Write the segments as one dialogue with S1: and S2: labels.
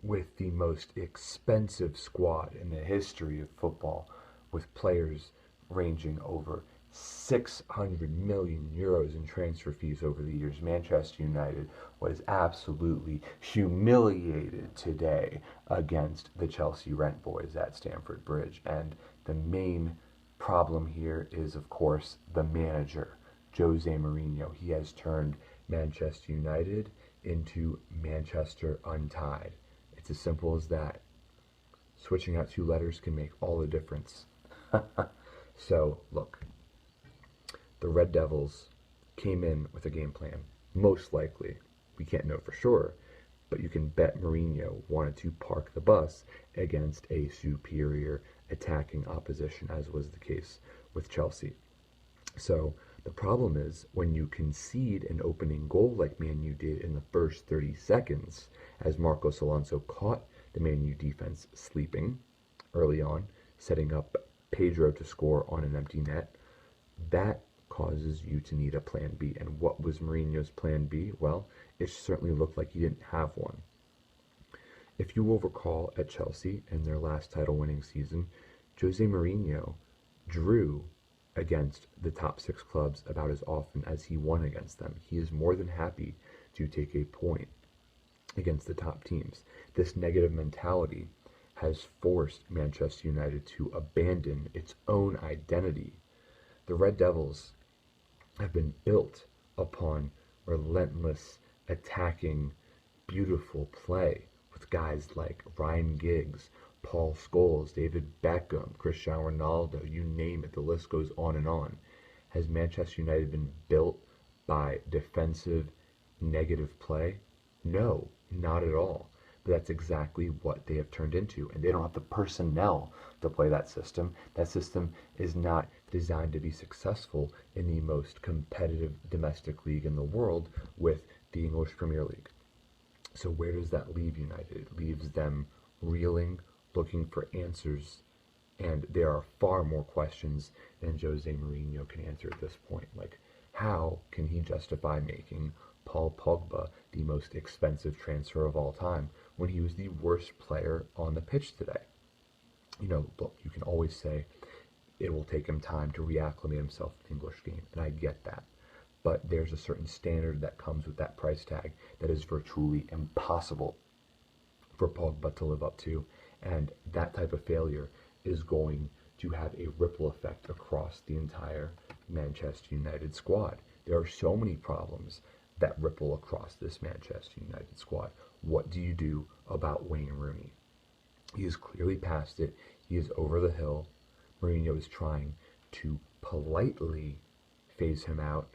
S1: with the most expensive squad in the history of football, with players ranging over 600 million euros in transfer fees over the years. Manchester United was absolutely humiliated today against the Chelsea Rent Boys at Stamford Bridge. And the main problem here is, of course, the manager, Jose Mourinho. He has turned Manchester United into Manchester Untied. It's as simple as that. Switching out two letters can make all the difference. So, look, the Red Devils came in with a game plan. Most likely. We can't know for sure, but you can bet Mourinho wanted to park the bus against a superior attacking opposition, as was the case with Chelsea. So the problem is when you concede an opening goal like Man U did in the first 30 seconds, as Marcos Alonso caught the Man U defense sleeping early on, setting up Pedro to score on an empty net, that causes you to need a plan B. And what was Mourinho's plan B? Well, it certainly looked like he didn't have one. If you will recall, at Chelsea in their last title-winning season, Jose Mourinho drew against the top six clubs about as often as he won against them. He is more than happy to take a point against the top teams. This negative mentality has forced Manchester United to abandon its own identity. The Red Devils have been built upon relentless, attacking, beautiful play with guys like Ryan Giggs, Paul Scholes, David Beckham, Cristiano Ronaldo, you name it, the list goes on and on. Has Manchester United been built by defensive, negative play? No, not at all. But that's exactly what they have turned into. And they don't have the personnel to play that system. That system is not designed to be successful in the most competitive domestic league in the world with the English Premier League. So where does that leave United? It leaves them reeling, looking for answers. And there are far more questions than Jose Mourinho can answer at this point. Like, how can he justify making Paul Pogba the most expensive transfer of all time when he was the worst player on the pitch today? You know, look, you can always say it will take him time to reacclimate himself to the English game, and I get that. But there's a certain standard that comes with that price tag that is virtually impossible for Pogba to live up to, and that type of failure is going to have a ripple effect across the entire Manchester United squad. There are so many problems that ripple across this Manchester United squad. What do you do about Wayne Rooney? He is clearly past it. He is over the hill. Mourinho is trying to politely phase him out,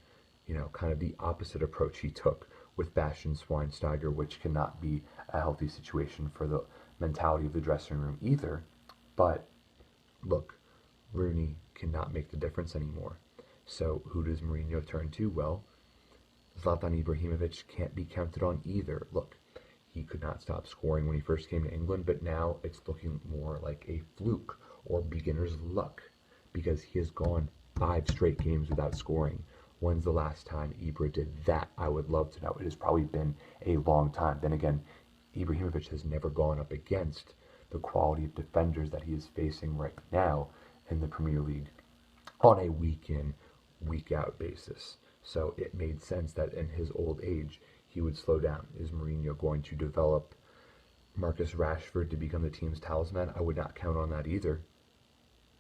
S1: you know, kind of the opposite approach he took with Bastian Schweinsteiger, which cannot be a healthy situation for the mentality of the dressing room either. But look, Rooney cannot make the difference anymore. So who does Mourinho turn to? Well, Zlatan Ibrahimovic can't be counted on either. Look, he could not stop scoring when he first came to England, but now it's looking more like a fluke or beginner's luck because he has gone 5 straight games without scoring. When's the last time Ibra did that? I would love to know. It has probably been a long time. Then again, Ibrahimovic has never gone up against the quality of defenders that he is facing right now in the Premier League on a week-in, week-out basis. So it made sense that in his old age, he would slow down. Is Mourinho going to develop Marcus Rashford to become the team's talisman? I would not count on that either.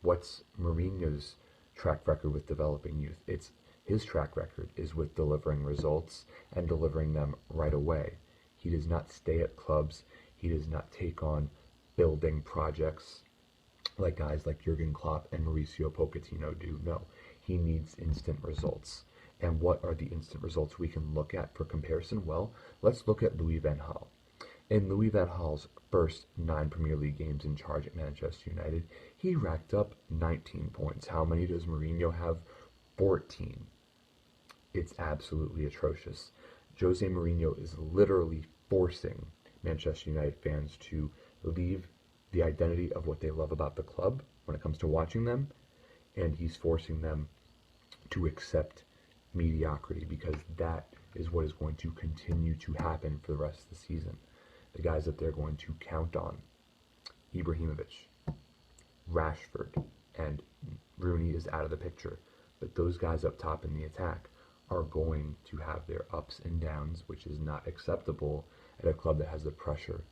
S1: What's Mourinho's track record with developing youth? His track record is with delivering results and delivering them right away. He does not stay at clubs. He does not take on building projects like guys like Jurgen Klopp and Mauricio Pochettino do. No, he needs instant results. And what are the instant results we can look at for comparison? Well, let's look at Louis van Gaal. In Louis van Gaal's first 9 Premier League games in charge at Manchester United, he racked up 19 points. How many does Mourinho have? 14. It's absolutely atrocious. Jose Mourinho is literally forcing Manchester United fans to leave the identity of what they love about the club when it comes to watching them, and he's forcing them to accept mediocrity because that is what is going to continue to happen for the rest of the season. the guys that they're going to count on, Ibrahimovic, Rashford, and Rooney is out of the picture. But those guys up top in the attack are going to have their ups and downs, which is not acceptable at a club that has the pressure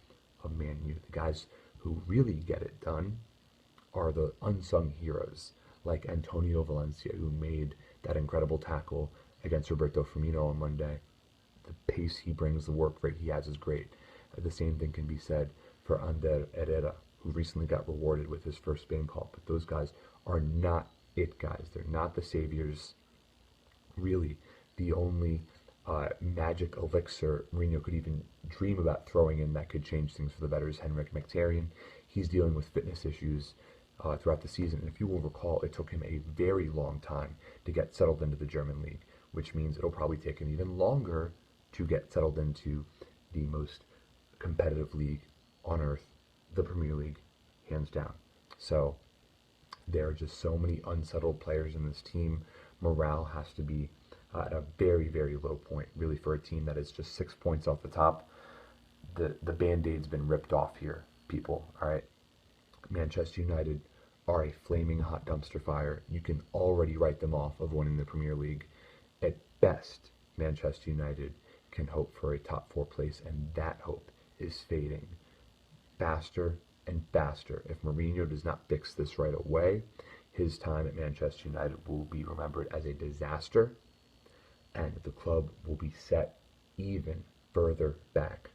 S1: of Man U. The guys who really get it done are the unsung heroes, like Antonio Valencia, who made that incredible tackle against Roberto Firmino on Monday. The pace he brings, the work rate he has is great. The same thing can be said for Ander Herrera, who recently got rewarded with his first Spain call. But those guys are not it guys. They're not the saviors. Really, the only magic elixir Mourinho could even dream about throwing in that could change things for the better is Henrik Mkhitaryan. He's dealing with fitness issues throughout the season. And if you will recall, it took him a very long time to get settled into the German league, which means it'll probably take him even longer to get settled into the most competitive league on earth, the Premier League, hands down. So there are just so many unsettled players in this team. Morale has to be at a very, very low point, really, for a team that is just 6 points off the top. The Band-Aid's been ripped off here, people, all right? Manchester United are a flaming hot dumpster fire. You can already write them off of winning the Premier League. At best, Manchester United can hope for a top 4 place, and that hope is fading faster and faster. If Mourinho does not fix this right away, his time at Manchester United will be remembered as a disaster, and the club will be set even further back